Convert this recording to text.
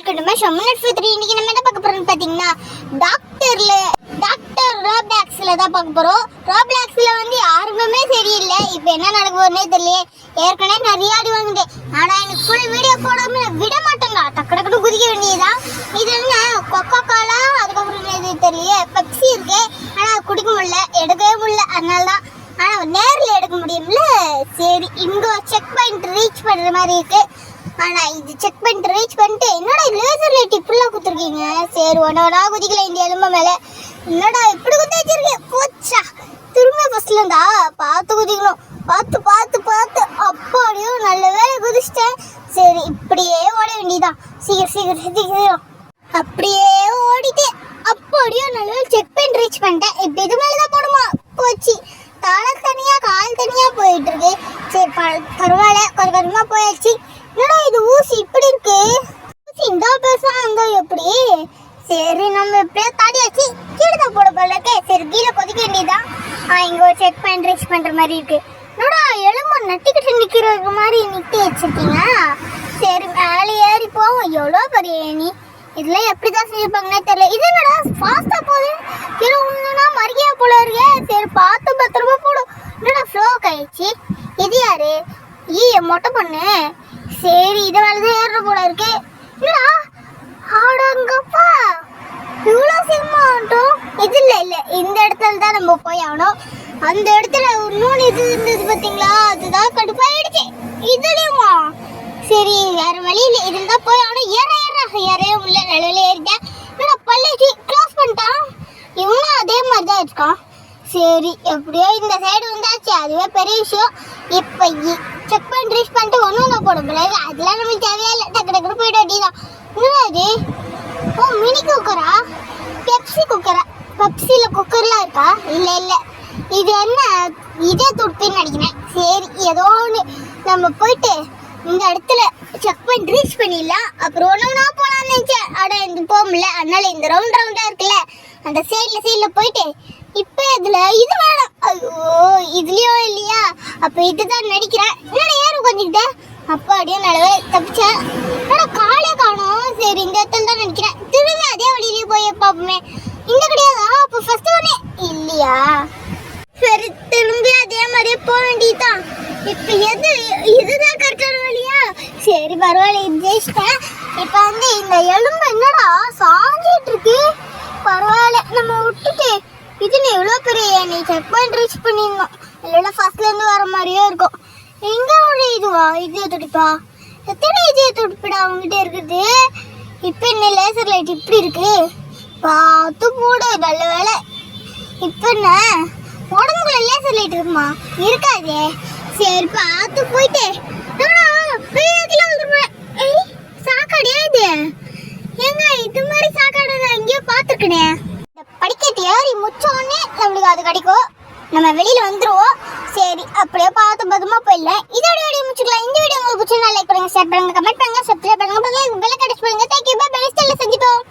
Welcome to my show minute for 3. இன்னைக்கு நம்ம என்ன பார்க்க போறோம்னு பாத்தீங்கன்னா டாக்டர் ராப்ளாக்ஸ்ல தான் பார்க்க போறோம். ராப்ளாக்ஸ்ல வந்து யாருமே சரியில்லை. இப்போ என்ன நடக்க போறேனே தெரியல. ஏற்கனவே நிறைய அடி வாங்கிட்டேன். ஆனா எனக்கு ஃபுல் வீடியோ போடாம விட மாட்டேங்க. டக்கு டக்குனு குதிக்க வேண்டியதுதான். இது என்ன கொக்கோ கோலா, அதுக்கப்புறம் இது தெரியல பெப்சி இருக்கு. ஆனா குடிக்க முடியல, எடுக்கவே முடியல. அதனால தான். ஆனா நேரில் எடுக்க முடியும்ல. சரி, இங்க செக் பாயிண்ட் ரீச் பண்ற மாதிரி இருக்கு. ஆனா இது செக் பண்ணிட்டு ரீச் பண்ணிட்டு என்னடா லேசர் லைட் இப்படிலாம் குத்துருக்கீங்க. சரி, ஒன்னொன்னா குதிக்கல இந்த எலும்பு மேல. என்னடா இப்படி குத்தி வச்சிருக்கேன். போச்சா, திரும்ப ஃபர்ஸ்ட்ல இருந்தா பார்த்து குதிக்கணும். பார்த்து பார்த்து பார்த்து அப்படியும் நல்ல வேலை குதிச்சிட்டேன். சரி, இப்படியே ஓட வேண்டியதான். சீக்கிரம் அப்படியே ஓடிட்டு அப்படியும் நல்ல வேலை செக் பண்ணி ரீச் பண்ணிட்டேன். இப்போ இது மேலதான் போடுமா. போச்சு, தலை தனியா கால் தனியா போயிட்டு இருக்கு. சரி, பரவாயில்ல, கொஞ்சம் கொஞ்சமா போயாச்சு. என்னடா இது ஊசி இப்படி இருக்கு. ஊசி இந்த பேசா அந்த எப்படி. சரி, நம்ம எப்படியோ தாடியாச்சு. கீழே தான் போட போல இருக்கே. சரி, கீழே கொதிக்க வேண்டியதான். இங்க ஒரு செக் பாயிண்ட் ரீச் பண்ற மாதிரி இருக்கு. என்னடா எலும்பு நட்டிக்கிட்டு நிக்கிற மாதிரி நிட்டி வச்சிருக்கீங்க. சரி, மேலே ஏறி போவோம். எவ்வளோ பெரிய ஏணி. இதெல்லாம் எப்படிதான் செஞ்சிருப்பாங்கன்னே தெரியல. இது என்னடா ஃபாஸ்டா போகுது. கீழே ஒண்ணுனா மறுகையா போல இருக்கே. சரி, பார்த்து பத்திரமா போடும். என்னடா ஃப்ளோ ஆயிடுச்சு. இது யாரு? மொட்டை பொண்ணு. சரி, இதை வேலைதான் ஏறுற போல இருக்கு. இல்லடா ஆடங்கப்பா, இவ்வளோ சீக்கிரமா ஆகட்டும். இது இல்லை, இந்த இடத்துல தான் நம்ம போய் ஆகணும். அந்த இடத்துல இன்னொன்று இது இருந்தது பார்த்தீங்களா, அதுதான் கடுப்பாயிடுச்சு. இதுலையுமா? சரி, வேற வழி இல்லை, இதில் தான் போய் ஆகணும். ஏறவே உள்ள நிலவில ஏறிட்டேன். என்னடா பள்ளி க்ளோஸ் பண்ணிட்டான். இவனும் அதே மாதிரி தான் இருக்கான். சரி, எப்படியோ இந்த சைடு வந்தாச்சு. அதுவே பெரிய விஷயம். இப்போ செக் பண்ணி ரீச் பண்ணிட்டு ஒன்று போட முடியாது. அதெல்லாம் நம்மளுக்கு தேவையே இல்லை. டக்கு டக்குனு போயிட வேண்டியதான். என்னடா இது? ஓ, மினி குக்கரா? பெப்சி குக்கரா? பெப்சியில் குக்கர்லாம் இருக்கா? இல்லை, இது என்ன இதே துடுப்பின்னு நினைக்கிறேன். சரி, ஏதோ ஒன்று நம்ம போயிட்டு இந்த இடத்துல செக் பண்ணி ரீச் பண்ணிடலாம். அப்புறம் ஒன்று போகலான்னு நினச்சேன். இந்த போக முடியல. அதனால இந்த ரவுண்டாக இருக்குல்ல, அந்த சைடில் போயிட்டு இப்போ இதில் இது வேணும். ஐயோ, இதுலேயோ இல்லையா? அப்போ இதுதான் நடிக்கிறேன். என்னடா ஏறு கொஞ்சிக்கிட்டேன். அப்போ அப்படியே நல்லவே தப்பிச்சேன். என்னடா காலே காணும். சரி, இந்த இடத்துல தான் நினைக்கிறேன். திரும்ப அதே வழியிலேயே போய் பார்ப்போமே. இந்த கிடையாதா? அப்போ ஃபர்ஸ்ட் ஒன்று இல்லையா? சரி, திரும்பி அதே மாதிரியே போக வேண்டியதுதான். இப்போ இதுதான் கரெக்டான வழியா? சரி, பரவாயில்ல, இது ஜெயிச்சிட்டேன். இப்போ வந்து இந்த எலும்பு என்னடா சாஞ்சிட்டு இருக்கு. பரவாயில்ல, நம்ம விட்டுட்டு இதுன்னு எவ்வளோ பெரிய நீ செக் பாயிண்ட் ரீச் பண்ணிடணும். இல்லைன்னா ஃபர்ஸ்ட்லேருந்து வர மாதிரியே இருக்கும். எங்கே ஒரு இதுவா? இதே துடிப்பா? எத்தனை இதே துடிப்பிடா அவங்ககிட்ட இருக்குது. இப்போ என்ன லேசர் லைட் இப்படி இருக்கு. பார்த்து போடு, நல்ல வேலை. இப்போ என்ன உடம்புக்குள்ள லேசர் லைட் இருக்குமா? இருக்காதே. சரி, பார்த்து போயிட்டு சாக்காடியா இது? ஏங்க, இது மாதிரி சாக்காடு நான் எங்கேயோ பார்த்துருக்கேன். படிக்கட்டு ஏறி முச்சோடனே நம்மளுக்கு அது கிடைக்கும். நம்ம வெளியில வந்துருவோம். சரி, அப்படியே பார்த்து பத்திரமா போயிடலாம். இதோட வீடியோ முடிச்சுக்கலாம். இந்த வீடியோ உங்களுக்கு பிடிச்சிருந்தா லைக் பண்ணுங்க, ஷேர் பண்ணுங்க, கமெண்ட் பண்ணுங்க, சப்ஸ்கிரைப் பண்ணுங்க, பெல் ஐகானை கிளிக் பண்ணுங்க. Thank you, by by. நெக்ஸ்ட் வீடியோல சந்திப்போம்.